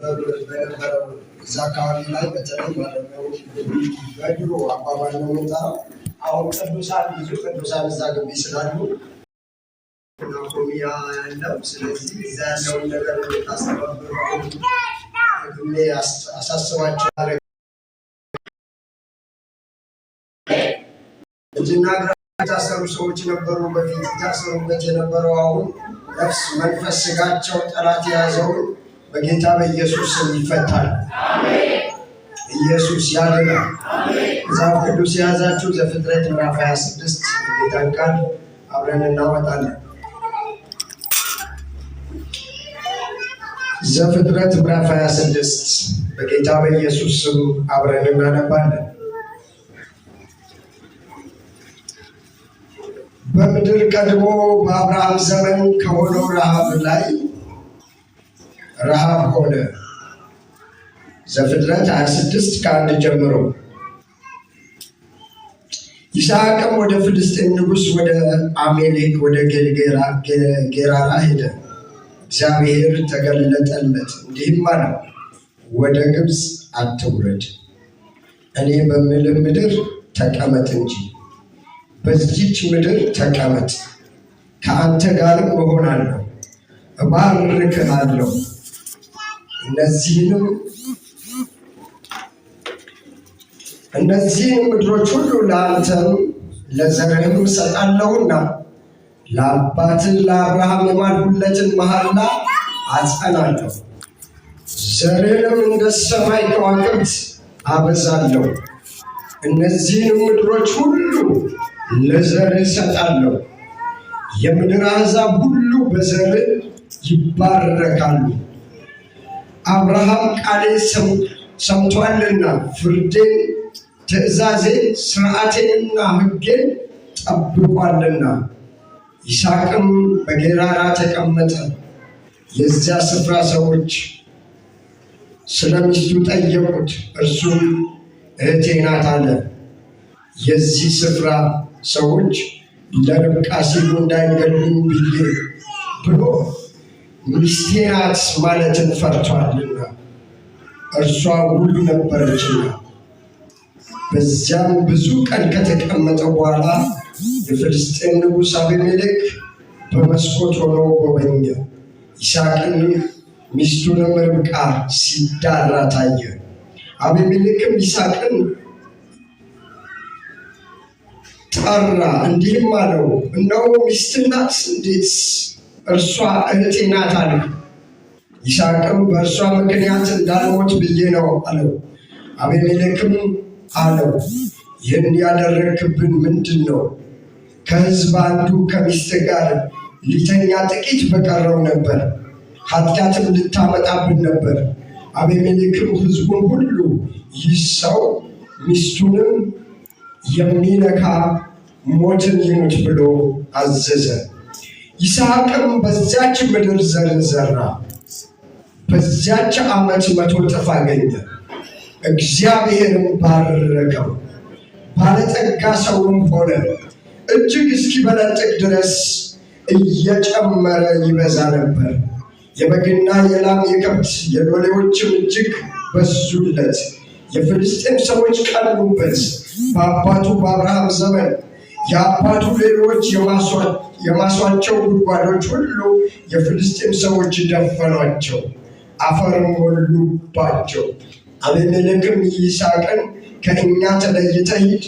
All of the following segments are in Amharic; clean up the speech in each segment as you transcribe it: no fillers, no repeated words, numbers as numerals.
እዛ አካባቢ ላይ በተለይ ባለፈው በድሮ አባባል ነው የምንጠራው። አሁን ቅዱሳን ብዙ ቅዱሳን እዛ ግቢ ስላሉ ናኮሚያ ያለው ስለዚህ እዛ ያለውን ነገር ታስተባብሩ ግሜ አሳስባቸው እጅና እግራ የታሰሩ ሰዎች ነበሩ። በፊት የታሰሩበት የነበረው አሁን ነፍስ መንፈስ ስጋቸው ጠላት የያዘውን በጌታ በኢየሱስ ስም ይፈታል። ኢየሱስ ያድናል። መጽሐፍ ቅዱስ የያዛችሁ ዘፍጥረት ምዕራፍ 26 የጌታን ቃል አብረን እናወጣለን። ዘፍጥረት ምዕራፍ 26 በጌታ በኢየሱስ ስም አብረን እናነባለን። በምድር ቀድሞ በአብርሃም ዘመን ከሆነው ረሃብ ላይ ረሃብ ሆነ። ዘፍጥረት 26 ከ1 ጀምሮ። ይስሐቅም ወደ ፍልስጤም ንጉሥ ወደ አሜሌክ ወደ ጌራራ ሄደ። እግዚአብሔር ተገለጠለት እንዲህም አለው፣ ወደ ግብፅ አትውረድ፣ እኔ በምልህ ምድር ተቀመጥ እንጂ በዚች ምድር ተቀመጥ፣ ከአንተ ጋርም እሆናለሁ፣ እባርክሃለሁ፣ እነዚህን ምድሮች ሁሉ ለአንተም ለዘርህም እሰጣለሁና ለአባትህ ለአብርሃም የማልሁለትን መሐላ አጸናለሁ፣ ዘርህንም እንደ ሰማይ ከዋክብት አበዛለሁ። እነዚህን ምድሮች ሁሉ ለዘርህ እሰጣለሁ፣ የምድር አሕዛብ ሁሉ በዘርህ ይባረካሉ። አብርሃም ቃሌን ሰምቶአልና ፍርዴን፣ ትእዛዜን፣ ሥርዓቴንና ሕጌን ጠብቋልና። ይስሐቅም በጌራራ ተቀመጠ። የዚያ ስፍራ ሰዎች ስለ ሚስቱ ጠየቁት፣ እርሱም እህቴ ናት አለ። የዚህ ስፍራ ሰዎች ለርብቃ ሲሉ እንዳይገሉኝ ብሎ ሚስቴ ናት ማለትን ፈርቷልና እርሷ ውብ ነበረችና። በዚያም ብዙ ቀን ከተቀመጠ በኋላ የፍልስጤም ንጉሥ አቤሜሌክ በመስኮት ሆኖ ጎበኘ። ይስሐቅን ሚስቱንም ርብቃ ሲዳራ ታየ። አቤሜሌክም ይስሐቅን ጠራ፣ እንዲህም አለው፣ እነሆ ሚስትህ ናት፣ እንዴት እርሷ እህቴ ናት አለ። ይስሐቅም በእርሷ ምክንያት እንዳልሞት ብዬ ነው አለው። አቤሜሌክም አለው፣ ይህን ያደረግክብን ምንድን ነው? ከሕዝብ አንዱ ከሚስትህ ጋር ሊተኛ ጥቂት በቀረው ነበር፣ ኃጢአትም ልታመጣብን ነበር። አቤሜሌክም ሕዝቡን ሁሉ ይህ ሰው ሚስቱንም የሚነካ ሞትን ይሙት ብሎ አዘዘ። ይስሐቅም በዚያች ምድር ዘርን ዘራ። በዚያች ዓመት 100 እጥፍ አገኘ። እግዚአብሔርም ባረከው፣ ባለጠጋ ሰውም ሆነ። እጅግ እስኪበለጥግ ድረስ እየጨመረ ይበዛ ነበር። የበግና የላም የከብት የሎሌዎችም እጅግ በዙለት። የፍልስጤም ሰዎች ቀኑበት። በአባቱ በአብርሃም ዘመን የአባቱ ሌሎች የማሷቸው ጉድጓዶች ሁሉ የፍልስጤም ሰዎች ደፈኗቸው፣ አፈርም ሞሉባቸው። አቤሜሌክም ይስሐቅን ከእኛ ተለይተህ ሂድ፣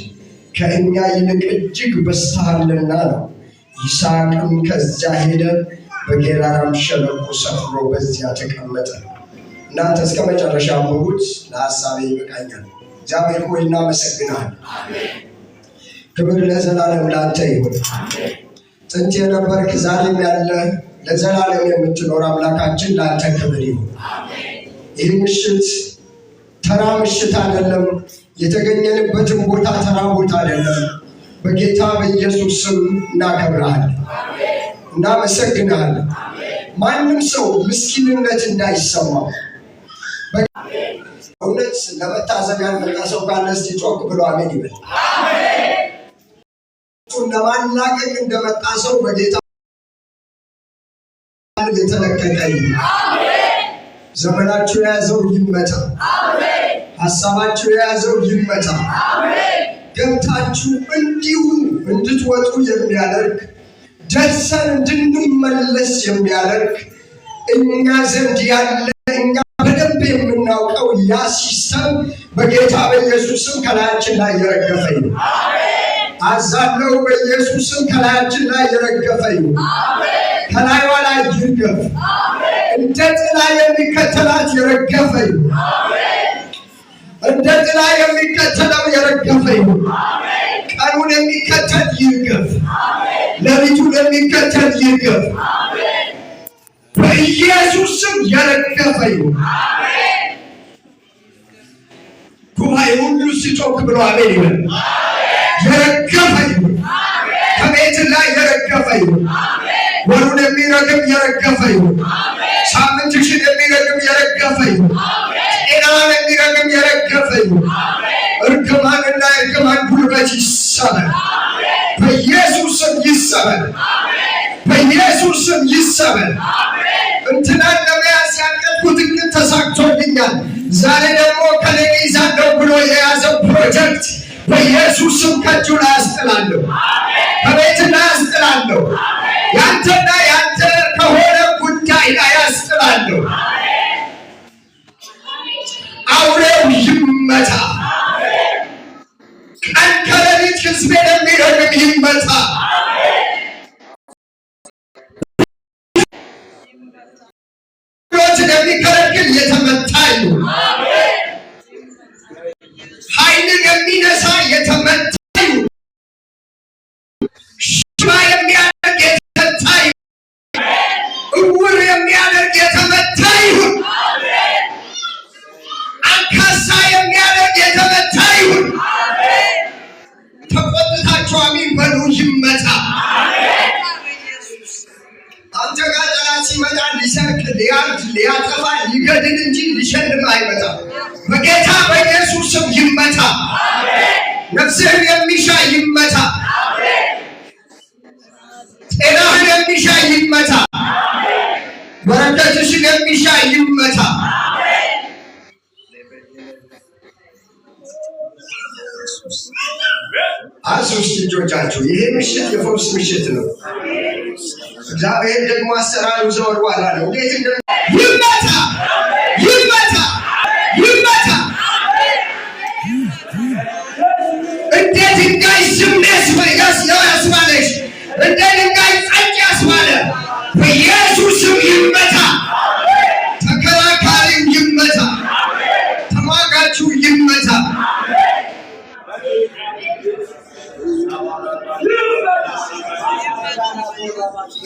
ከእኛ ይልቅ እጅግ በዝተሃልና ነው። ይስሐቅም ከዚያ ሄደ፣ በጌራራም ሸለቆ ሰፍሮ በዚያ ተቀመጠ። እናንተ እስከ መጨረሻ አንብቡት፣ ለሐሳቤ ይበቃኛል። እግዚአብሔር ሆይ እናመሰግናለን። ክብር ለዘላለም ላንተ ይሁን። ጥንት የነበርክ ዛሬም ያለ ለዘላለም የምትኖር አምላካችን ላንተ ክብር ይሁን። ይህ ምሽት ተራ ምሽት አይደለም። የተገኘንበትን ቦታ ተራ ቦታ አይደለም። በጌታ በኢየሱስ ስም እናከብርሃለን፣ እናመሰግንሃለን። ማንም ሰው ምስኪንነት እንዳይሰማው እውነት ለመታዘብ ያልመጣ ሰው ካለ እስቲ ጮክ ብሎ አሜን ይበል። ለማላቀቅ እንደመጣ ሰው በጌታ የተለቀቀ ዘመናችሁ የያዘው ይመታ። ሀሳባችሁ የያዘው ይመታ። ገብታችሁ እንዲሁ እንድትወጡ የሚያደርግ ደርሰን እንድንመለስ የሚያደርግ እኛ ዘንድ ያለ እኛ በደንብ የምናውቀው ያ ሲስተም በጌታ በኢየሱስም ከላያችን ላይ የረገፈ ይሁን። አዛለው በኢየሱስም ከላያችን ላይ የረገፈ ይሁን። ከላይዋ ላይ ይርገፍ። እንደ ጥላ የሚከተላት የረገፈ ይሁን። እንደ ጥላ የሚከተለው የረገፈ ይሁን። ቀኑን የሚከተል ይርገፍ። ሌሊቱን የሚከተል ይርገፍ። በኢየሱስም የረገፈ ይሁን። ጉባኤ ሁሉ ሲጮክ ብሎ አሜን ይበል። የረገፈ ይሁን። ከቤት ላይ የረገፈ ይሁን። ወሩን የሚረግም የረገፈ ይሁን። ሳምንትሽን የሚረግም የረገፈ ይሁን። ጤናን የሚረግም የረገፈ ይሁን። እርግማንና እርግማን ጉልበት ይሰበር። በኢየሱስም ይሰበር። በኢየሱስም ይሰበር። እንትናን ለመያዝ ያቀድኩት እቅድ ተሳክቶልኛል። ዛሬ ደግሞ ከኔ ይዛለው ብሎ የያዘው ፕሮጀክት በኢየሱስም ከእጁ ላይ አስጥላለሁ። ከቤት ላይ አስጥላለሁ። ያንተና ያንተ ከሆነ ጉዳይ ላይ አስጥላለሁ። አውሬው ይመታ። ቀን ከሌሊት ሕዝቤን የሚረግም ይመታ። የሚከለክል የተመታ ይሁን። ኃይልን የሚነሳ የተመታ ይሁን። ሽባ የሚያደርግ የተመታ ይሁን። እውር የሚያደርግ የተመታ ይሁን። አንካሳ የሚያደርግ የተመታ ይሁን። ተቆጥታችሁ አሜን በሉ። ይመታ። አንተ ጋር ጠላት ሲመጣ ሊሰርቅ፣ ሊያርድ፣ ሊያጠፋ፣ ሊገድል እንጂ ሊሸልም አይመጣም። በጌታ በኢየሱስ ስም ይመታ። ነፍስህን የሚሻ ይመታ። ጤናህን የሚሻ ይመታ። በረከትሽን የሚሻ ይመታ። አሶስት ልጆቻችሁ ይሄ ምሽት የፈውስ ምሽት ነው። እግዚአብሔር ደግሞ አሰራሩ ዘወርዋላ ነው። እንዴት ይመታ ይመታ ይመታ። እንደ ድንጋይ ዝም ያስባለሽ፣ እንደ ድንጋይ ጸጥ ያስባለ በኢየሱስም ይመታ። ተከራካሪው ይመታ። ተሟጋችሁ ይመታ።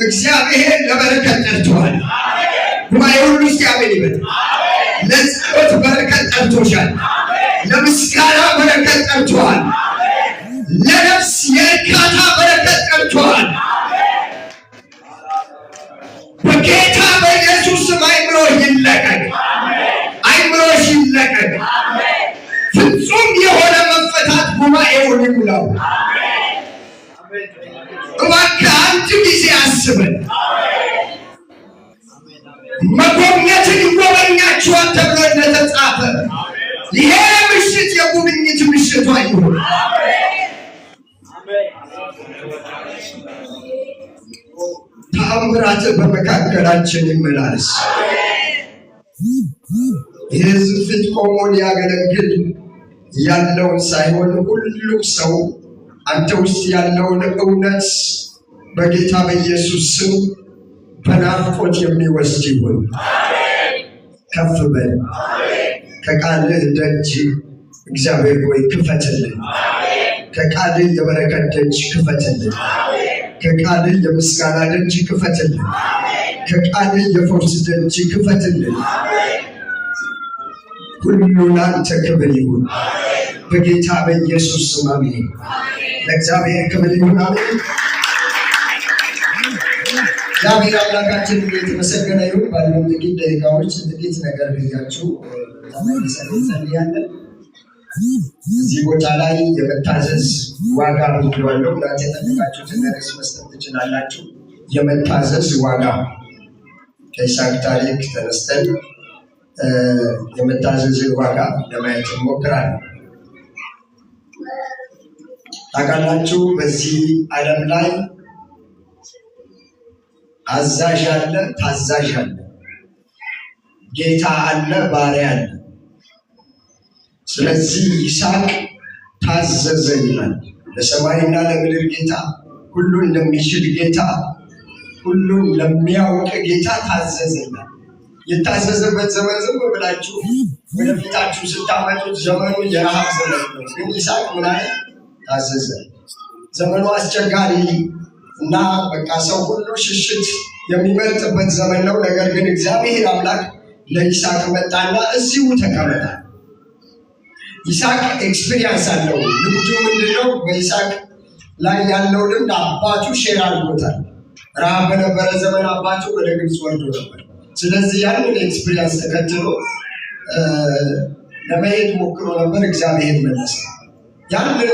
እግዚአብሔር ለበረከት ጠርቶሃል። ጉባኤ ሁሉ እስቲ አሜን ይበል። ለጸሎት በረከት ጠርቶሻል። ለምስጋና በረከት ጠርቶሃል። ለነፍስ የእርካታ በረከት ጠርቶሃል። በጌታ በኢየሱስ ስም አይምሮ ይለቀቅ። አይምሮሽ ይለቀቅ። ፍጹም የሆነ መፈታት ጉባኤውን ይሙላው። እባክህ አንድ ጊዜ አስበን። መጎብኘትን ይጎበኛችኋል ተብሎ እንደተጻፈ ይሄ ምሽት የጉብኝት ምሽቷ ይሁን። ተአምራት በመካከላችን ይመላለስ። የሕዝብ ፊት ቆሞ ሊያገለግል ያለውን ሳይሆን ሁሉም ሰው አንተ ውስጥ ያለውን እውነት በጌታ በኢየሱስ ስም በናፍቆት የሚወስድ ይሁን። ከፍ በል። ከቃልህ ደጅ እግዚአብሔር ሆይ ክፈትልን። ከቃልህ የበረከት ደጅ ክፈትልን። ከቃልህ የምስጋና ደጅ ክፈትልን። ከቃልህ የፈውስ ደጅ ክፈትልን። ሁሉ ለአንተ ክብር ይሁን በጌታ በኢየሱስ ስም አሜን። ለእግዚአብሔር ክብር ይሁን አሜን። እግዚአብሔር አምላካችን የተመሰገነ ይሁን። ባሉን ጥቂት ደቂቃዎች ጥቂት ነገር ብያችሁ እንጸልያለን። እዚህ ቦታ ላይ የመታዘዝ ዋጋ ብያለሁ። እናንተ የጠበቃችሁትን ርዕስ መስጠት ትችላላችሁ። የመታዘዝ ዋጋ ከይስሐቅ ታሪክ ተነስተን የመታዘዝን ዋጋ ለማየት እንሞክራለን። ታውቃላችሁ በዚህ ዓለም ላይ አዛዥ አለ፣ ታዛዥ አለ፣ ጌታ አለ፣ ባሪያ አለ። ስለዚህ ይስሐቅ ታዘዘ ይላል። ለሰማይና ለምድር ጌታ፣ ሁሉን ለሚችል ጌታ፣ ሁሉን ለሚያውቅ ጌታ ታዘዘ ይላል። የታዘዘበት ዘመን ዝም ብላችሁ ወደፊታችሁ ስታመጡት ዘመኑ የረሃብ ዘመን ነው። ግን ይስሐቅ ምን አለ? ታዘዘ። ዘመኑ አስቸጋሪ እና በቃ ሰው ሁሉ ሽሽት የሚመርጥበት ዘመን ነው። ነገር ግን እግዚአብሔር አምላክ ለይስሐቅ መጣና እዚሁ ተቀመጠ። ይስሐቅ ኤክስፒሪየንስ አለው። ልምዱ ምንድነው? በይስሐቅ ላይ ያለው ልምድ አባቱ ሼር አድርጎታል። ረሃብ በነበረ ዘመን አባቱ ወደ ግብፅ ወርዶ ነበር። ስለዚህ ያንን ኤክስፒሪየንስ ተከትሎ ለመሄድ ሞክሮ ነበር። እግዚአብሔር መለሰ። ያንኑ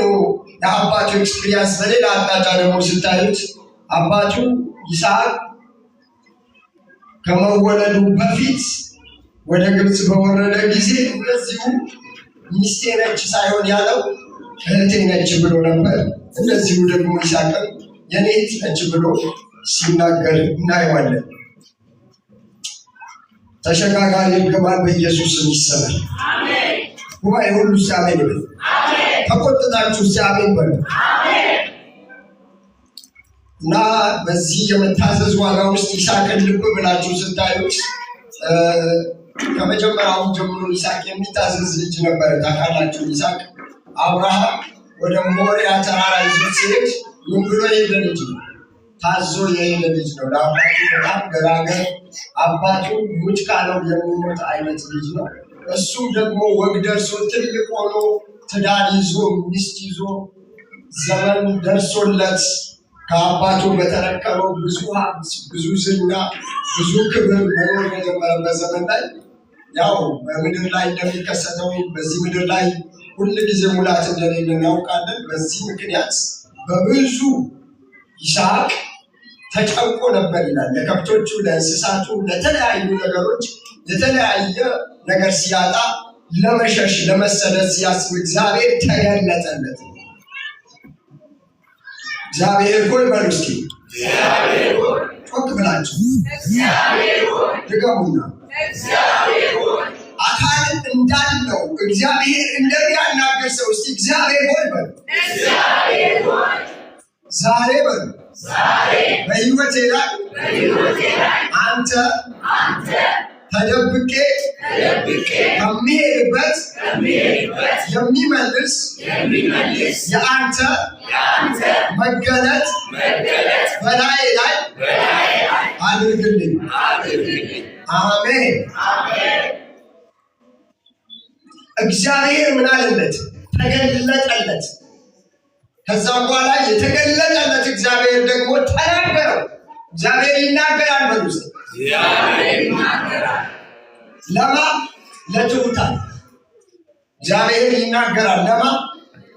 የአባቱ ኤክስፒሪየንስ በሌላ አቅጣጫ ደግሞ ስታዩት አባቱ ይስሐቅ ከመወለዱ በፊት ወደ ግብፅ በወረደ ጊዜ እንደዚሁ ሚስቴ ነች ሳይሆን ያለው እህቴ ነች ብሎ ነበር። እንደዚሁ ደግሞ ይስሐቅም የኔ እህት ነች ብሎ ሲናገር እናየዋለን። ተሸጋጋሪ እርግማን በኢየሱስ ስም ይሰበር። አሜን። ጉባኤ ሁሉ አሜን ይበል። አሜን። ተቆጥታችሁ አሜን በሉ። አሜን። እና በዚህ የመታዘዝ ዋጋ ውስጥ ይስሐቅን ልብ ብላችሁ ስታዩት ከመጀመሪያው ጀምሮ ይስሐቅ የሚታዘዝ ልጅ ነበረ። ታውቃላችሁ ይስሐቅ አብርሃም ወደ ሞሪያ ተራራ ይዞት ሲሄድ ምን ብሎ የሄደ ልጅ ነው? ታዞ የሄደ ልጅ ነው። ለአባቱ በጣም ገራገር፣ አባቱ ሙጭ ካለው የሚሞት አይነት ልጅ ነው። እሱም ደግሞ ወግ ደርሶ ትልቅ ሆኖ ትዳር ይዞ ሚስት ይዞ ዘመን ደርሶለት ከአባቱ በተረከበው ብዙ ሀብት፣ ብዙ ዝና፣ ብዙ ክብር መኖር በጀመረበት ዘመን ላይ ያው በምድር ላይ እንደሚከሰተው በዚህ ምድር ላይ ሁል ጊዜ ሙላት እንደሌለ እናውቃለን። በዚህ ምክንያት በብዙ ይስሐቅ ተጨንቆ ነበር ይላል። ለከብቶቹ፣ ለእንስሳቱ፣ ለተለያዩ ነገሮች የተለያየ ነገር ሲያጣ ለመሸሽ ለመሰደድ ሲያስብ እግዚአብሔር ተገለጠለት። እግዚአብሔር ሆይ በሉ እስኪ እግዚአብሔር ሆይ ጮክ ብላችሁ እግዚአብሔር ሆይ ድገሙና እግዚአብሔር ሆይ አካል እንዳለው እግዚአብሔር እንደሚያናገር ሰው እስኪ እግዚአብሔር ሆይ በሉ እግዚአብሔር ሆይ ዛሬ በሉ ዛሬ በሕይወቴ ላይ አንተ ተደብቄ ከሚሄድበት የሚመልስ የአንተ መገለጥ በላዬ ላይ አድርግልኝ። አሜን። እግዚአብሔር ምን አለለት? ተገለጠለት። ከዛም በኋላ የተገለጠለት እግዚአብሔር ደግሞ ተናገረው። እግዚአብሔር ይናገራል። በሉስ እግዚአብሔር ይናገራል። ለማ ለትሑታን እግዚአብሔር ይናገራል። ለማ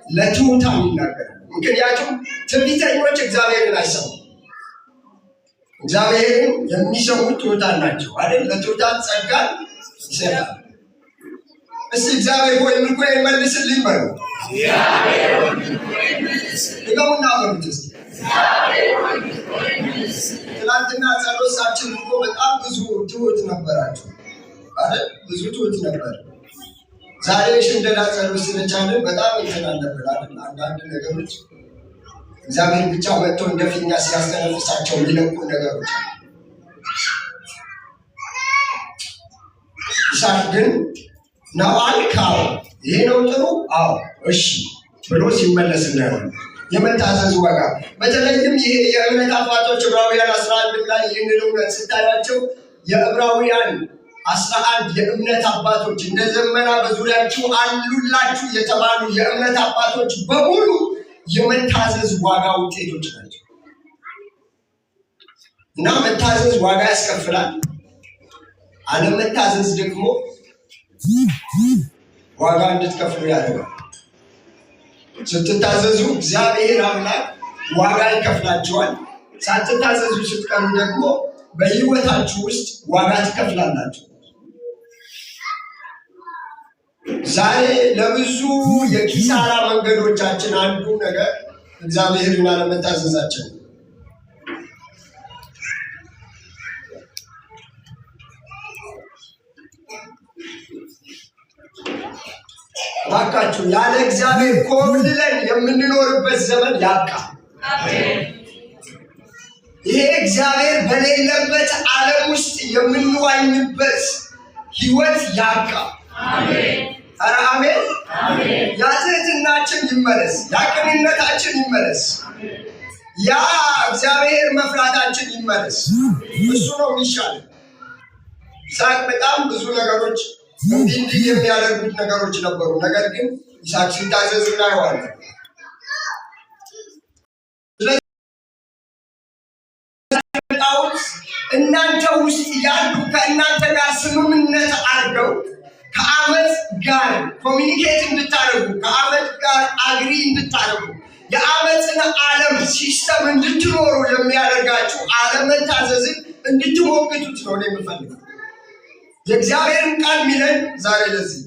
ለትሑታን ይናገራል። ምክንያቱም ትዕቢተኞች እግዚአብሔርን አይሰሙም። እግዚአብሔርን የሚሰሙት ትሑታን ናቸው አይደል? ለትሑታን ጸጋን ይሰጣል። እስቲ እግዚአብሔር ሆይ ምርኮዬን መልስልኝ በሉ። እግዚአብሔር ሆይ ምርኮዬን መልስልኝ ድገሙና በሉት እስቲ እግዚአብሔር ሆይ ምርኮዬን መልስልኝ። ትናንትና ጸሎታችን እኮ በጣም ብዙ ትሑት ነበራችሁ አይደል? ብዙ ትሑት ነበር። ዛሬ ሽንደዳ ጸሎት ስለቻለን በጣም እንተናለብን አይደል? አንዳንድ ነገሮች እግዚአብሔር ብቻ መጥቶ እንደፊኛ ሲያስተነፍሳቸው የሚለቁ ነገሮች አሉ። ይስሐቅ ግን ነው አልካው ይሄ ነው ጥሩ፣ አዎ እሺ ብሎ ሲመለስ እናያለን። የመታዘዝ ዋጋ በተለይም ይሄ የእምነት አባቶች ዕብራውያን 11 ላይ ይህንን እውነት ስታያቸው የዕብራውያን 11 የእምነት አባቶች እንደ ዘመና በዙሪያችሁ አሉላችሁ የተባሉ የእምነት አባቶች በሙሉ የመታዘዝ ዋጋ ውጤቶች ናቸው። እና መታዘዝ ዋጋ ያስከፍላል። አለመታዘዝ ደግሞ ዋጋ እንድትከፍሉ ያደርጋል። ስትታዘዙ እግዚአብሔር አምላክ ዋጋ ይከፍላችኋል። ሳትታዘዙ ስትቀሩ ደግሞ በሕይወታችሁ ውስጥ ዋጋ ትከፍላላችሁ። ዛሬ ለብዙ የኪሳራ መንገዶቻችን አንዱ ነገር እግዚአብሔርን አለመታዘዛችን። እባካችሁ ያለ እግዚአብሔር ኮብልለን የምንኖርበት ዘመን ያብቃ። ይሄ እግዚአብሔር በሌለበት ዓለም ውስጥ የምንዋኝበት ህይወት ያብቃ። ኧረ አሜን። ያ ትህትናችን ይመለስ፣ ያ ቅንነታችን ይመለስ፣ ያ እግዚአብሔር መፍራታችን ይመለስ። እሱ ነው የሚሻለው። ይስሐቅ በጣም ብዙ ነገሮች እንዲህ የሚያደርጉት ነገሮች ነበሩ። ነገር ግን ይስሐቅ ሲታዘዝ እናየዋለን። እናንተ ውስጥ ያሉ ከእናንተ ጋር ስምምነት አድርገው ከአመፅ ጋር ኮሚኒኬት እንድታደርጉ፣ ከአመፅ ጋር አግሪ እንድታደርጉ፣ የአመፅን ዓለም ሲስተም እንድትኖሩ የሚያደርጋችሁ አለመታዘዝን እንድትሞግቱት ነው የምፈልገው። የእግዚአብሔርን ቃል ሚለን ዛሬ ለዚህ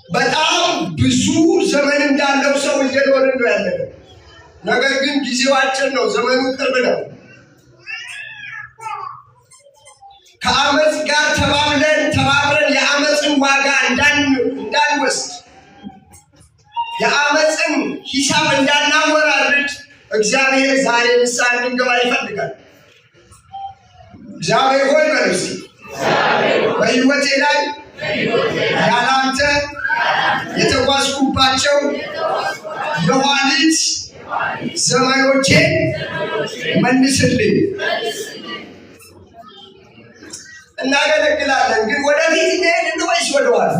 በጣም ብዙ ዘመን እንዳለው ሰው እየኖርን ነው ያለነው። ነገር ግን ጊዜው አጭር ነው፣ ዘመኑ ቅርብ ነው። ከአመፅ ጋር ተባብረን የአመፅን ዋጋ እንዳንወስድ፣ የአመፅን ሂሳብ እንዳናወራርድ እግዚአብሔር ዛሬ ንስሐ እንድንገባ ይፈልጋል። እግዚአብሔር ሆይ በሉ እስኪ በሕይወቴ ላይ ያላንተ የተጓዝኩባቸው የኋሊት ዘመኖቼን መልስልኝ። እናገለግላለን፣ ግን ወደፊት እየሄድን ነው ወይስ ወደኋላ?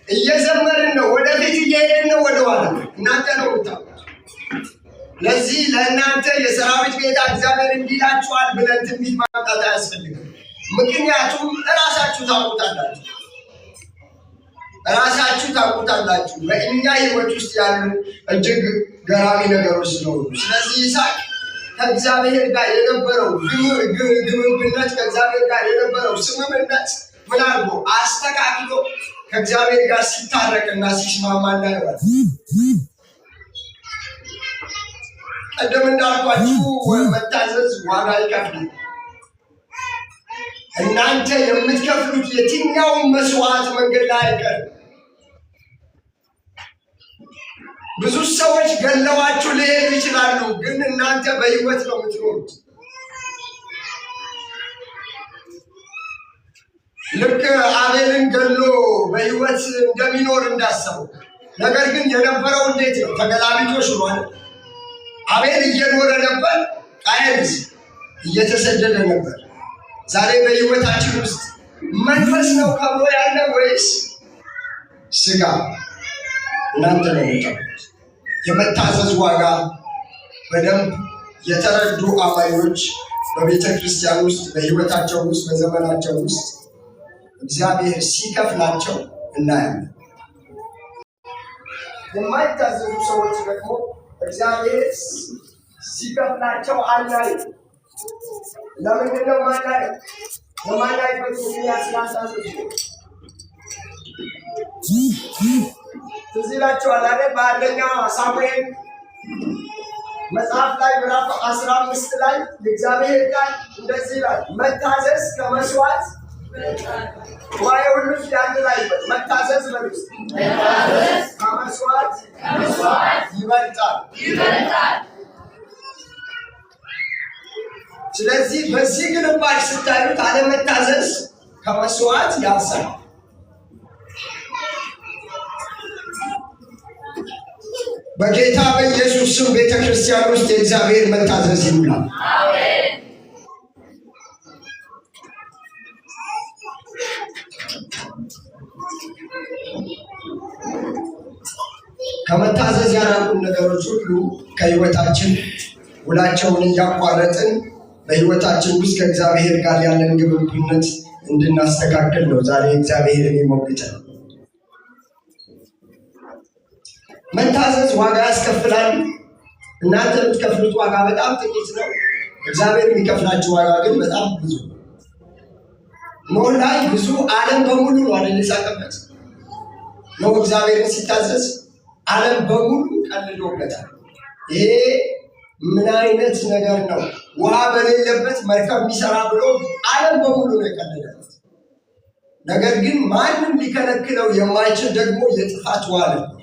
እየዘመርን ነው፣ ወደፊት እየሄድን ነው ወደኋላ? እናንተ ነው የምታውቁት። ለዚህ ለእናንተ የሰራዊት ጌታ እግዚአብሔር እንዲላችኋል ብለን ትንቢት ማምጣት አያስፈልግም። ምክንያቱም እራሳችሁ ታውቁታላችሁ፣ ራሳችሁ ታውቁታላችሁ በእኛ ህይወት ውስጥ ያሉ እጅግ ገራሚ ነገሮች ስለሆኑ። ስለዚህ ይስሐቅ ከእግዚአብሔር ጋር የነበረው ግብብነት፣ ከእግዚአብሔር ጋር የነበረው ስምምነት ምን አድርጎ አስተካክሎ ከእግዚአብሔር ጋር ሲታረቅና ሲስማማ እናየዋለን። ቀደም እንዳልኳችሁ መታዘዝ ዋጋ ይከፍላል። እናንተ የምትከፍሉት የትኛውን መስዋዕት መንገድ ላይ አይቀርም። ብዙ ሰዎች ገለዋችሁ ሊሄዱ ይችላሉ፣ ግን እናንተ በህይወት ነው የምትኖሩት። ልክ አቤልን ገሎ በህይወት እንደሚኖር እንዳሰቡ። ነገር ግን የነበረው እንዴት ነው? ተገላቢጦሽ ነው አይደል? አቤል እየኖረ ነበር፣ ቃየንስ እየተሰደደ ነበር። ዛሬ በህይወታችን ውስጥ መንፈስ ነው ከብሮ ያለ ወይስ ስጋ? እናንተ ነው የምታውቁት። የመታዘዝ ዋጋ በደንብ የተረዱ አማኞች በቤተ ክርስቲያን ውስጥ በህይወታቸው ውስጥ በዘመናቸው ውስጥ እግዚአብሔር ሲከፍላቸው እናያለን። የማይታዘዙ ሰዎች ደግሞ እግዚአብሔር ሲከፍላቸው አናይም። ለምንድን ነው ማናየው? የማናይበት ምክንያት ስላልታዘዙ። ትዝ ይላችኋል አይደል? በአንደኛ ሳሙኤል መጽሐፍ ላይ ምዕራፍ 15 ላይ የእግዚአብሔር ቃል እንደዚህ ይላል፣ መታዘዝ ከመስዋዕት ጉባኤ ሁሉ አንድ ላይ መታዘዝ በሉስ፣ ከመስዋዕት ይበልጣል። ስለዚህ በዚህ ግንባር ስታዩት አለመታዘዝ ከመስዋዕት ያንሳል። በጌታ በኢየሱስ ስም ቤተክርስቲያን ውስጥ የእግዚአብሔር መታዘዝ ይሙላል። ከመታዘዝ ያራቁን ነገሮች ሁሉ ከህይወታችን ውላቸውን እያቋረጥን በህይወታችን ውስጥ ከእግዚአብሔር ጋር ያለን ግብብነት እንድናስተካክል ነው ዛሬ እግዚአብሔርን የሚሞግተን። መታዘዝ ዋጋ ያስከፍላል። እናንተ የምትከፍሉት ዋጋ በጣም ጥቂት ነው። እግዚአብሔር የሚከፍላችሁ ዋጋ ግን በጣም ብዙ። ኖህ ላይ ብዙ ዓለም በሙሉ ነው አይደል የሳቀበት። ኖህ እግዚአብሔርን ሲታዘዝ ዓለም በሙሉ ቀልዶበታል። ይሄ ምን አይነት ነገር ነው? ውሃ በሌለበት መርከብ የሚሰራ ብሎ ዓለም በሙሉ ነው የቀለደበት። ነገር ግን ማንም ሊከለክለው የማይችል ደግሞ የጥፋት ውሃ ነበር።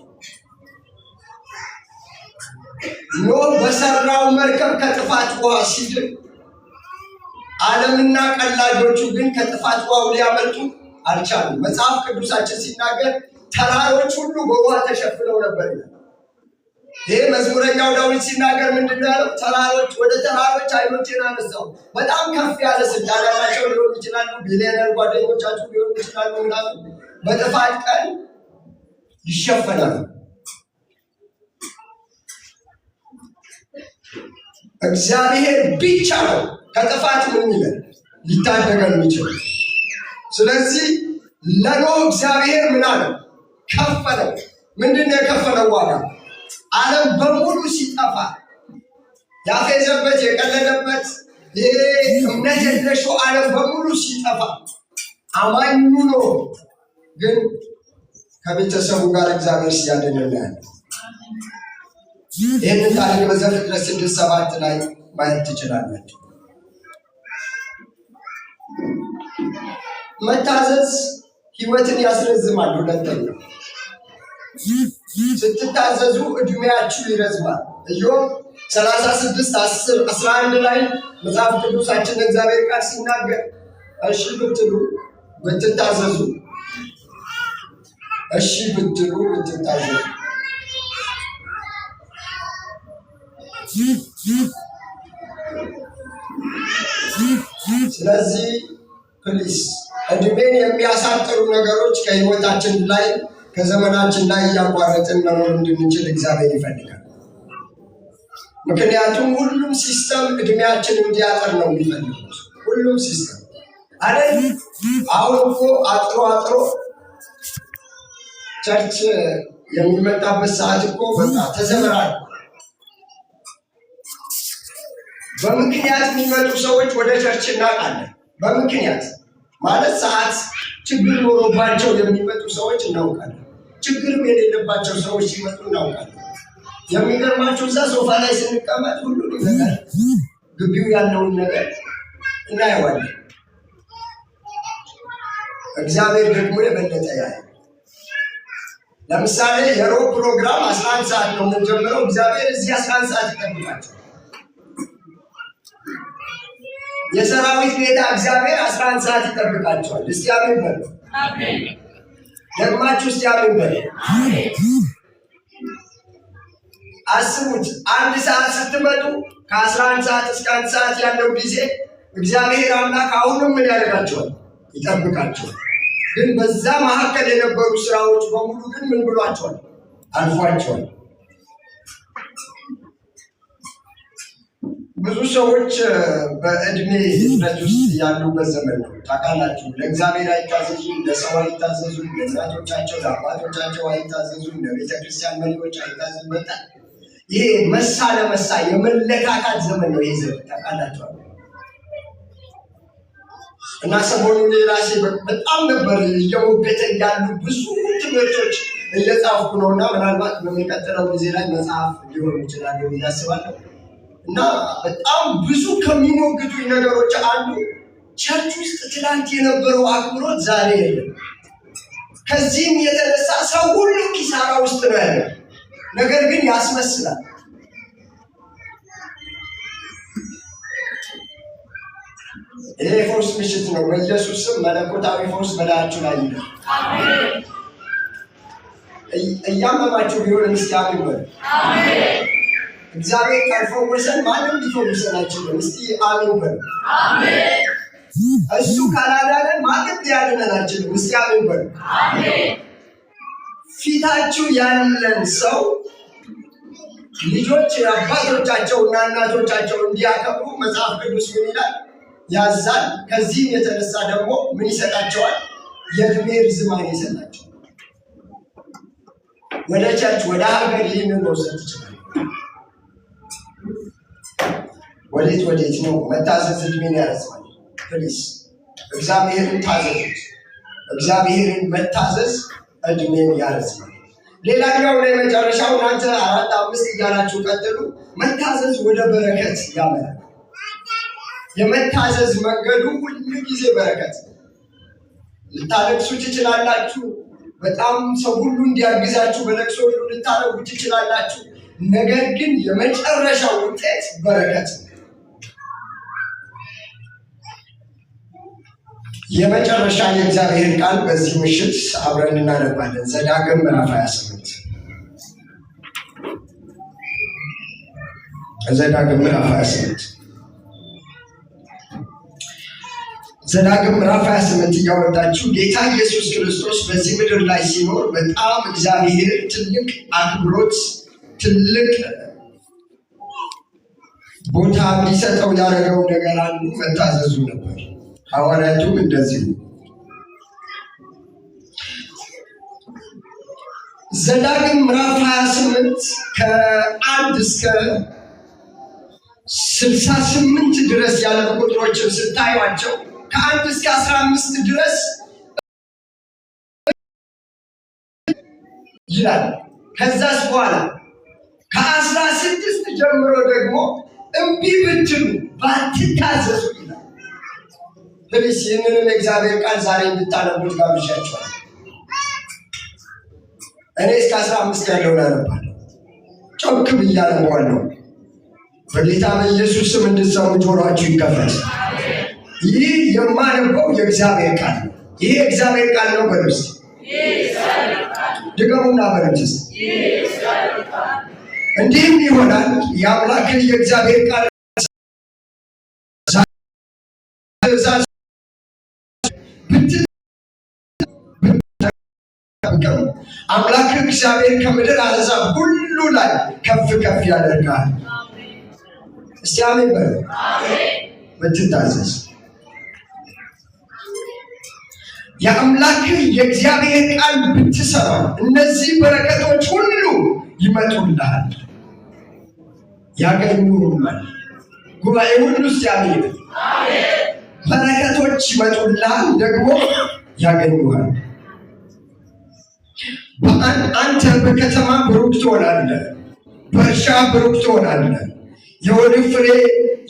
ኖህ በሰራው መርከብ ከጥፋት ውሃ ሲድን፣ ዓለምና ቀላጆቹ ግን ከጥፋት ውሃው ሊያመልጡ አልቻሉም። መጽሐፍ ቅዱሳችን ሲናገር ተራሮች ሁሉ በውሃ ተሸፍነው ነበር ይላል። ይሄ መዝሙረኛው ዳዊት ሲናገር ምንድን ነው ያለው? ተራሮች ወደ ተራሮች ዓይኖቼን አነሳሁ። በጣም ከፍ ያለ ስልጣን ያላቸው ሊሆኑ ይችላሉ፣ ቢሊዮነር ጓደኞቻችሁ ሊሆኑ ይችላሉ። ምናምን በጥፋት ቀን ይሸፈናሉ። እግዚአብሔር ብቻ ነው ከጥፋት ምን ይላል ሊታደገን የሚችል። ስለዚህ ለኖህ እግዚአብሔር ምን አለ? ከፈለው። ምንድን ነው የከፈለው ዋጋ? ዓለም በሙሉ ሲጠፋ ያፌዘበት የቀለደበት ይሄ እምነት የለሽው ዓለም በሙሉ ሲጠፋ አማኙ ኖህ ግን ከቤተሰቡ ጋር እግዚአብሔር ሲያድን እናያለን። ይህንን ታሪክ በዘፍጥረት 6:7 ላይ ማየት ትችላላችሁ። መታዘዝ ሕይወትን ያስረዝማል። ሁለተኛው ስትታዘዙ እድሜያችሁ ይረዝማል። ኢዮብ 36:10-11 ላይ መጽሐፍ ቅዱሳችን እግዚአብሔር ቃል ሲናገር እሺ ብትሉ ብትታዘዙ፣ እሺ ብትሉ ብትታዘዙ። ስለዚህ ፕሊስ እድሜን የሚያሳጥሩ ነገሮች ከህይወታችን ላይ ከዘመናችን ላይ እያቋረጥን መኖር እንድንችል እግዚአብሔር ይፈልጋል። ምክንያቱም ሁሉም ሲስተም እድሜያችን እንዲያጠር ነው የሚፈልጉት። ሁሉም ሲስተም አይደል? አሁን እኮ አጥሮ ቸርች የሚመጣበት ሰዓት እኮ በቃ ተዘመራል። በምክንያት የሚመጡ ሰዎች ወደ ቸርች እናውቃለን። በምክንያት ማለት ሰዓት ችግር ኖሮባቸው የሚመጡ ሰዎች እናውቃለን። ችግርም የሌለባቸው ሰዎች ሲመጡ እናውቃለን። የሚገርማችሁ እዛ ሶፋ ላይ ስንቀመጥ ሁሉንም ነገር ግቢው ያለውን ነገር እናየዋለን። እግዚአብሔር ደግሞ የበለጠ ያለ። ለምሳሌ የሮብ ፕሮግራም 11 ሰዓት ነው የምንጀምረው። እግዚአብሔር እዚህ 11 ሰዓት ይጠብቃቸው። የሰራዊት ጌታ እግዚአብሔር 11 ሰዓት ይጠብቃቸዋል። እስቲ አሜን በሉ። ደግማችሁ እስቲ አሜን በሉ። አስቡት፣ 1 ሰዓት ስትመጡ ከ11 ሰዓት እስከ 1 ሰዓት ያለው ጊዜ እግዚአብሔር አምላክ አሁንም ምን ያደርጋቸዋል? ይጠብቃቸዋል። ግን በዛ መካከል የነበሩ ስራዎች በሙሉ ግን ምን ብሏቸዋል? አልፏቸዋል። ብዙ ሰዎች በእድሜ ሂደት ውስጥ ያሉበት ዘመን ነው። ታውቃላችሁ፣ ለእግዚአብሔር አይታዘዙም፣ ለሰው አይታዘዙም፣ ለእናቶቻቸው ለአባቶቻቸው አይታዘዙም፣ ለቤተክርስቲያን መሪዎች አይታዘዙም። በጣም ይሄ መሳ ለመሳ የመለካካት ዘመን ነው። ይሄ ዘመን ታውቃላችኋል። እና ሰሞኑን የራሴ በጣም ነበር እየሞገተ ያሉ ብዙ ትምህርቶች እየጻፍኩ ነው እና ምናልባት በሚቀጥለው ጊዜ ላይ መጽሐፍ ሊሆን ይችላል ብዬ አስባለሁ። እና በጣም ብዙ ከሚሞግቱኝ ነገሮች አንዱ ቸርች ውስጥ ትናንት የነበረው አክብሮት ዛሬ የለም። ከዚህም የተነሳ ሰው ሁሉ ኪሳራ ውስጥ ነው ያለው። ነገር ግን ያስመስላል። ይሄ ፈውስ ምሽት ነው። በኢየሱስ ስም መለኮታዊ ፈውስ በላያችሁ ላይ ይሁን። አሜን። እያመማችሁ ቢሆን እስቲ አሜን በሉ። አሜን። እግዚአብሔር ካልፈወሰን ማንም ሊፈውሰን አይችልም። እስቲ አሜን በሉ። አሜን። እሱ ካላዳነን ማንም ሊያድነን አይችልም። እስቲ አሜን በሉ። አሜን። ፊታችሁ ያለን ሰው ልጆች አባቶቻቸውና እናቶቻቸው እንዲያከብሩ መጽሐፍ ቅዱስ ምን ይላል? ያዛል። ከዚህም የተነሳ ደግሞ ምን ይሰጣቸዋል? የዕድሜ ርዝማኔ ይሰጣቸዋል። ወደ ቸርች ወደ ሀገር ይህንን መውሰድ ይችላል። ወዴት ነው? መታዘዝ ዕድሜን ያረዝማል። ፕሊስ እግዚአብሔርን ታዘዙት። እግዚአብሔርን መታዘዝ እድሜን ያረዝማል። ሌላኛው ላይ መጨረሻው እናንተ 4 5 እያላችሁ ቀጥሉ። መታዘዝ ወደ በረከት ያመራል። የመታዘዝ መንገዱ ሁሉ ጊዜ በረከት። ልታለቅሱ ትችላላችሁ። በጣም ሰው ሁሉ እንዲያግዛችሁ በለቅሶ ሁሉ ልታረጉ ትችላላችሁ። ነገር ግን የመጨረሻው ውጤት በረከት። የመጨረሻ የእግዚአብሔር ቃል በዚህ ምሽት አብረን እናነባለን። ዘዳግም ምዕራፍ 28 ዘዳግም ምዕራፍ 28 ዘዳግም ምዕራፍ 28 እያወጣችሁ ጌታ ኢየሱስ ክርስቶስ በዚህ ምድር ላይ ሲኖር በጣም እግዚአብሔር ትልቅ አክብሮት ትልቅ ቦታ እንዲሰጠው ያደረገው ነገር አንዱ መታዘዙ ነበር። ሐዋርያቱም እንደዚሁ። ዘዳግም ምዕራፍ 28 ከ1 እስከ 68 ድረስ ያሉ ቁጥሮችን ስታዩአቸው ከ1 እስከ 15 ድረስ ይላል። ከዛስ በኋላ ከ16 ጀምሮ ደግሞ እምቢ ብትሉ ባትታዘዙ ይላል። ፕሊስ ይህንንም እግዚአብሔር ቃል ዛሬ እንድታነቡት ጋብዣችኋለሁ። እኔ እስከ 15 ያለውን አነባለሁ። ጮክ ብዬ አነባለሁ። በጌታ በኢየሱስ ስም እንድትሰሙ ጆሮአችሁ ይከፈት። ይህ የማነበው የእግዚአብሔር ቃል ነው። ይሄ እግዚአብሔር ቃል ነው። በሉስ ድገሙና በሉስ። እንዲህም ይሆናል የአምላክን የእግዚአብሔር ቃል አምላክ እግዚአብሔር ከምድር አሕዛብ ሁሉ ላይ ከፍ ከፍ ያደርጋል። እስቲ አሜን በሉ። ብትታዘዝ የአምላክ የእግዚአብሔር ቃል ብትሰማ እነዚህ በረከቶች ሁሉ ይመጡልሃል፣ ያገኙሃል። ጉባኤ ሁሉ እስቲ አሜን። በረከቶች ይመጡልሃል፣ ደግሞ ያገኙሃል። አንተ በከተማ ብሩክ ትሆናለህ፣ በእርሻ ብሩክ ትሆናለህ። የወድህ ፍሬ፣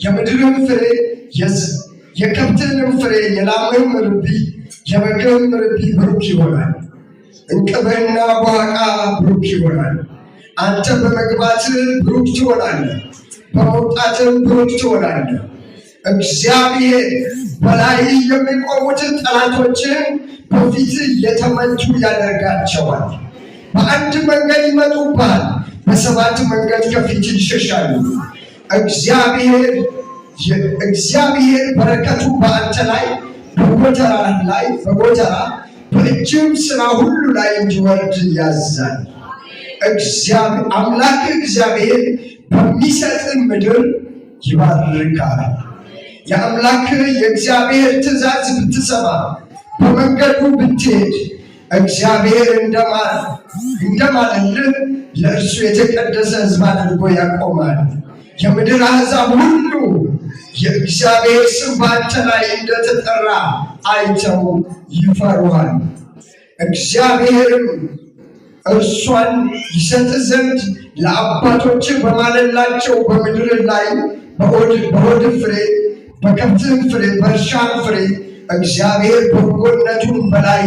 የምድርህም ፍሬ፣ የከብትህንም ፍሬ፣ የላምህም ርቢ፣ የበግህም ርቢ ብሩክ ይሆናል። እንቅብህና ቧቃ ብሩክ ይሆናል። አንተ በመግባትህ ብሩክ ትሆናለህ፣ በመውጣትህም ብሩክ ትሆናለህ። እግዚአብሔር በላይ የሚቆሙትን ጠላቶችን በፊት የተመቱ ያደርጋቸዋል። በአንድ መንገድ ይመጡብሃል፣ በሰባት መንገድ ከፊት ይሸሻሉ። እግዚአብሔር በረከቱ በአንተ ላይ በጎተራ በእጅም ስራ ሁሉ ላይ እንዲወርድ ያዛል። አምላክ እግዚአብሔር በሚሰጥ ምድር ይባርካል። የአምላክ የእግዚአብሔር ትእዛዝ ብትሰማ በመንገዱ ብትሄድ እግዚአብሔር እንደማለልህ ለእርሱ የተቀደሰ ሕዝብ አድርጎ ያቆማል። የምድር አሕዛብ ሁሉ የእግዚአብሔር ስም በአንተ ላይ እንደተጠራ አይተው ይፈሩሃል። እግዚአብሔርም እርሷን ይሰጥ ዘንድ ለአባቶች በማለላቸው በምድር ላይ በሆድ ፍሬ፣ በከብትም ፍሬ፣ በእርሻም ፍሬ እግዚአብሔር በጎነቱን በላይ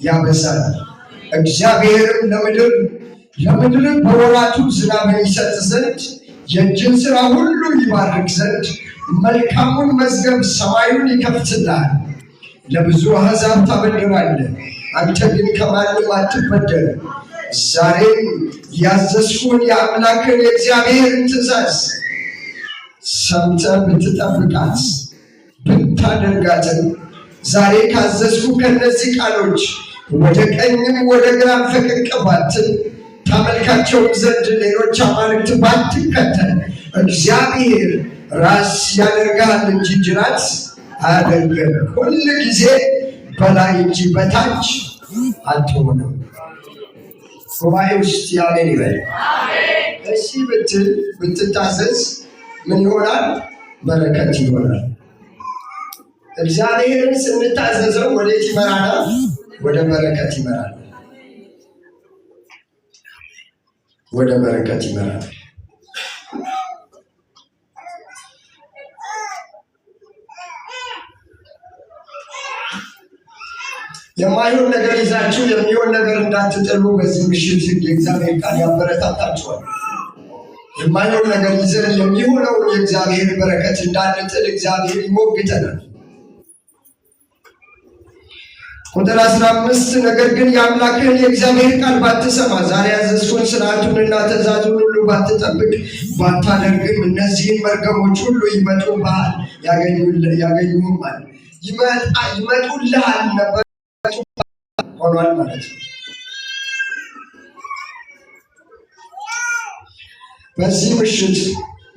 ያበዛል። እግዚአብሔርም ለምድር በወራቱ ዝናብን ይሰጥ ዘንድ የእጅን ሥራ ሁሉ ይባርክ ዘንድ መልካሙን መዝገብ ሰማዩን ይከፍትልሃል። ለብዙ አሕዛብ ታበድራለህ፣ አንተ ግን ከማንም አትበደርም። ዛሬም ያዘዝኩህን የአምላክን የእግዚአብሔርን ትእዛዝ ሰምተህ ብትጠብቃት ብታደርጋትም ዛሬ ካዘዝኩ ከነዚህ ቃሎች ወደ ቀኝም ወደ ግራም ፈቀቅ ባትል ታመልካቸውም ዘንድ ሌሎች አማልክት ባትከተል እግዚአብሔር ራስ ያደርግሃል እንጂ ጅራት አያደርግም። ሁል ጊዜ በላይ እንጂ በታች አትሆንም። ጉባኤ ውስጥ ያለን ይበል። እሺ ብትታዘዝ ምን ይሆናል? በረከት ይሆናል። እግዚአብሔርን ስንታዘዘው ወዴት ይመራናል? ወደ በረከት ይመራል። ወደ በረከት ይመራል። የማይሆን ነገር ይዛችሁ የሚሆን ነገር እንዳትጥሉ በዚህ ምሽት የእግዚአብሔር ቃል ያበረታታችኋል። የማይሆን ነገር ይዘን የሚሆነውን የእግዚአብሔር በረከት እንዳንጥል እግዚአብሔር ይሞግተናል። ቁጥር 15 ነገር ግን የአምላክህን የእግዚአብሔር ቃል ባትሰማ፣ ዛሬ ያዘዝኩህን ሥርዓቱንና ትእዛዙን ሁሉ ባትጠብቅ ባታደርግም፣ እነዚህን መርገሞች ሁሉ ይመጡብሃል፣ ያገኙህማል። ይመጡልሃል ነበር ሆኗል ማለት ነው። በዚህ ምሽት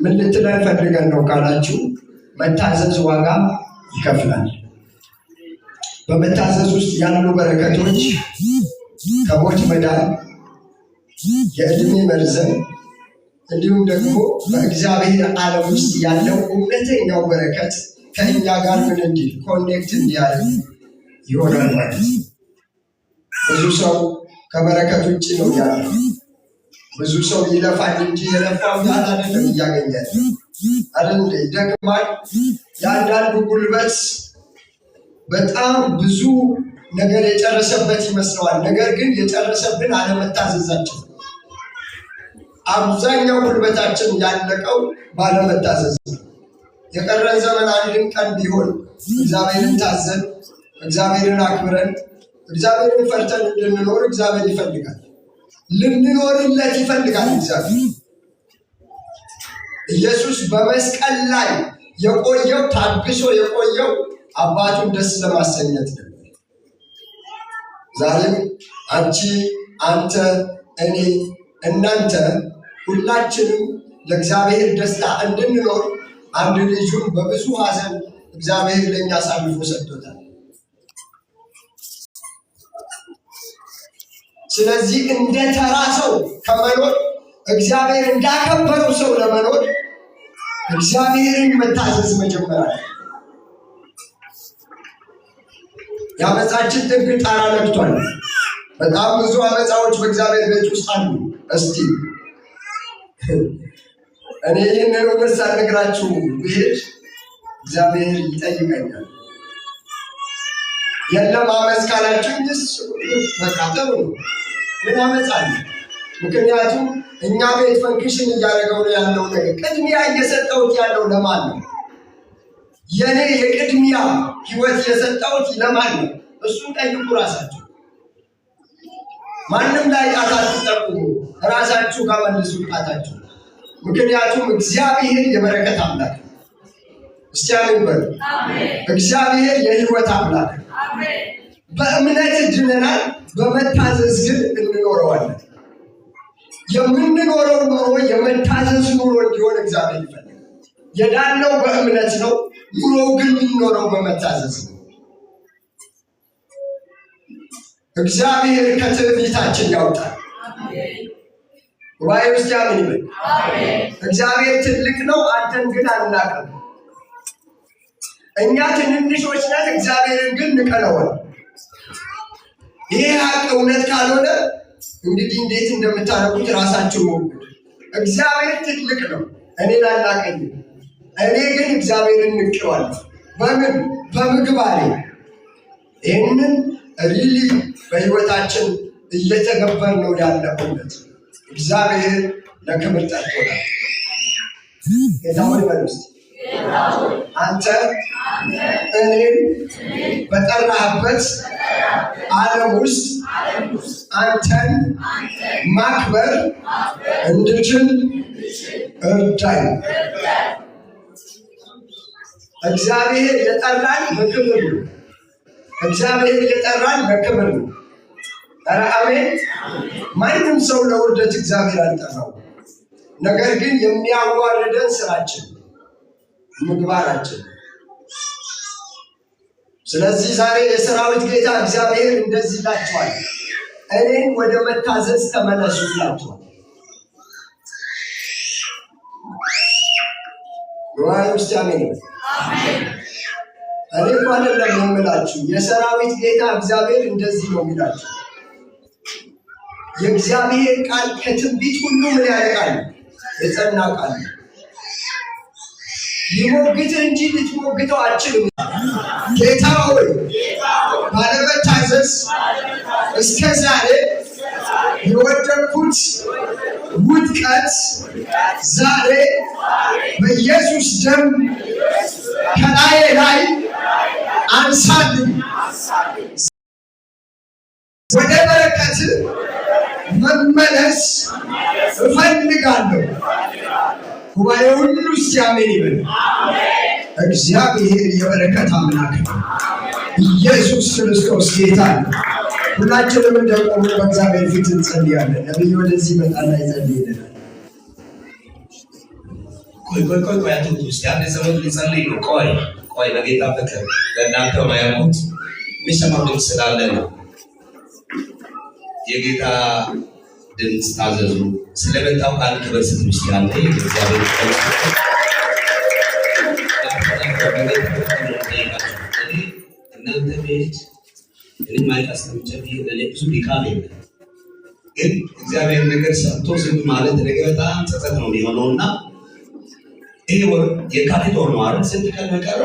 ምን ልትለን ፈልገን ነው ካላችሁ፣ መታዘዝ ዋጋ ይከፍላል። በመታዘዝ ውስጥ ያሉ በረከቶች ከሞት መዳን፣ የዕድሜ መርዘም እንዲሁም ደግሞ በእግዚአብሔር ዓለም ውስጥ ያለው እውነተኛው በረከት ከእኛ ጋር ምን እንዲል ኮኔክት እንዲያደርግ ይሆናል ማለት ነው። ብዙ ሰው ከበረከት ውጭ ነው ያለው። ብዙ ሰው ይለፋል እንጂ የለፋው ያህል አይደለም እያገኘ አይደል? ይደክማል። የአንዳንዱ ጉልበት በጣም ብዙ ነገር የጨረሰበት ይመስለዋል። ነገር ግን የጨረሰብን አለመታዘዛችን። አብዛኛው ጉልበታችን ያለቀው ባለመታዘዝ ነው። የቀረን ዘመን አንድም ቀን ቢሆን እግዚአብሔርን ታዘን፣ እግዚአብሔርን አክብረን፣ እግዚአብሔርን ፈርተን እንድንኖር እግዚአብሔር ይፈልጋል። ልንኖርለት ይፈልጋል እግዚአብሔር። ኢየሱስ በመስቀል ላይ የቆየው ታግሶ የቆየው አባቱን ደስ ለማሰኘት ነው። ዛሬም አንቺ፣ አንተ፣ እኔ፣ እናንተ ሁላችንም ለእግዚአብሔር ደስታ እንድንኖር አንድ ልጁን በብዙ ሐዘን እግዚአብሔር ለእኛ አሳልፎ ሰጥቶታል። ስለዚህ እንደ ተራ ሰው ከመኖር እግዚአብሔር እንዳከበረው ሰው ለመኖር እግዚአብሔርን መታዘዝ መጀመር አለ። የአመፃችን ጥግ ጣራ ነክቷል። በጣም ብዙ አመፃዎች በእግዚአብሔር ቤት ውስጥ አሉ። እስቲ እኔ ይህንን እውነት ሳልነግራችሁ ብሄድ እግዚአብሔር ይጠይቀኛል። የለም አመፅ ካላችሁ በቃ ጥሩ ነው። ምን አመፅ አለ? ምክንያቱም እኛ ቤት ፈንክሽን እያደረገው ነው ያለው ነገር ቅድሚያ እየሰጠሁት ያለው ለማን ነው? የኔ የቅድሚያ ህይወት የሰጠሁት ለማን ነው? እሱን ጠይቁ ራሳችሁ። ማንም ላይ ጣት አትጠቁሙ፣ ራሳችሁ ጋር መልሱ ጣታችሁ። ምክንያቱም እግዚአብሔር የበረከት አምላክ ነው። እስቲ አሜን በሉ። እግዚአብሔር የህይወት አምላክ ነው። በእምነት ድነናል፣ በመታዘዝ ግን እንኖረዋለን። የምንኖረው ኑሮ የመታዘዝ ኑሮ እንዲሆን እግዚአብሔር ይፈልጋል። የዳነው በእምነት ነው፣ ኑሮው ግን የሚኖረው በመታዘዝ ነው። እግዚአብሔር ከትዕቢታችን ያውጣል። ጉባኤ ውስጥ ያምን ይበል። እግዚአብሔር ትልቅ ነው፣ አንተን ግን አናውቅም። እኛ ትንንሾች ነን፣ እግዚአብሔርን ግን ንቀነዋል። ይህ ሀቅ እውነት ካልሆነ እንግዲህ እንዴት እንደምታደርጉት ራሳችሁ ሞክሩ። እግዚአብሔር ትልቅ ነው፣ እኔን አናውቀኝም። እኔ ግን እግዚአብሔርን ንቄዋለሁ። በምን? በምግባሬ። ይህንን ሪሊ በህይወታችን እየተገበር ነው ያለ እውነት። እግዚአብሔር ለክብር ጠርቶናል። ጌታውን በሉስ አንተ እኔን በጠራህበት ዓለም ውስጥ አንተን ማክበር እንድችል እርዳኝ። እግዚአብሔር የጠራን በክብር ነው። እግዚአብሔር የጠራን በክብር ነው። ኧረ አሜን። ማንም ሰው ለውርደት እግዚአብሔር አልጠራው። ነገር ግን የሚያዋርደን ስራችን፣ ምግባራችን። ስለዚህ ዛሬ የሰራዊት ጌታ እግዚአብሔር እንደዚህ ይላችኋል፣ እኔን ወደ መታዘዝ ተመለሱ ይላችኋል። ጉባኤ ውስጥ አሜን። እኔ አይደለም የምላችሁ የሰራዊት ጌታ እግዚአብሔር እንደዚህ ነው የሚላችሁ። የእግዚአብሔር ቃል ከትንቢት ሁሉ ምን ያደርጋል? የጸና ቃል። ሊሞግት እንጂ ልትሞግተው አትችልም። ጌታ ሆይ ባለመታዘዝ እስከ ዛሬ የወደቅኩት ውድቀት ዛሬ በኢየሱስ ደም ከላዬ ላይ አንሳልኝ። ወደ በረከት መመለስ እፈልጋለሁ። ጉባኤ ሁሉ እስቲ አሜን ይበል። እግዚአብሔር የበረከት አምላክ ነው። ኢየሱስ ክርስቶስ ጌታ ነው። ሁላችንም እንደቆሙ በእግዚአብሔር ፊት እንጸልያለን። ነብዩ ወደዚህ መጣና ይጸልይልናል። ቆይ አትውጡ። እስቲ አንድ ሰው ሊጸልይ ነው። ቆይ በጌታ ፍቅር ለእናንተ ማያውቁት የሚሰማው ድምፅ ስላለ ነው። የጌታ ድምፅ ታዘዙ። ስለመጣው ቃል ክብር ስጡ። እስቲ አንተ እግዚአብሔር እናንተ ቤት እኔ ማለት አስተምጨት ብዙ ዲካም የለም፣ ግን እግዚአብሔር ነገር ሰጥቶ ዝም ማለት ነገር በጣም ጸጸት ነው የሚሆነውና ይሄ ወር የካቲት ወር ነው አይደል? ስንት ቀን ቀረ?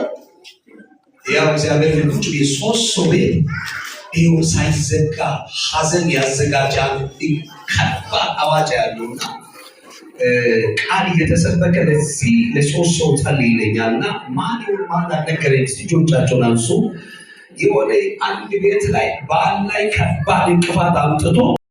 ያው እግዚአብሔር ልጅ የሶስት ሰው ቤት ይሄው ሳይዘጋ ሐዘን ያዘጋጃል። ከባድ አዋጅ ያለውና ቃል እየተሰበከ ለዚህ ለሶስት ሰው ጸልይ ይለኛልና ማን አልነገረኝ። ልጆቻቸውን አንሱ። የሆነ አንድ ቤት ላይ ባል ላይ ከባድ እንቅፋት አምጥቶ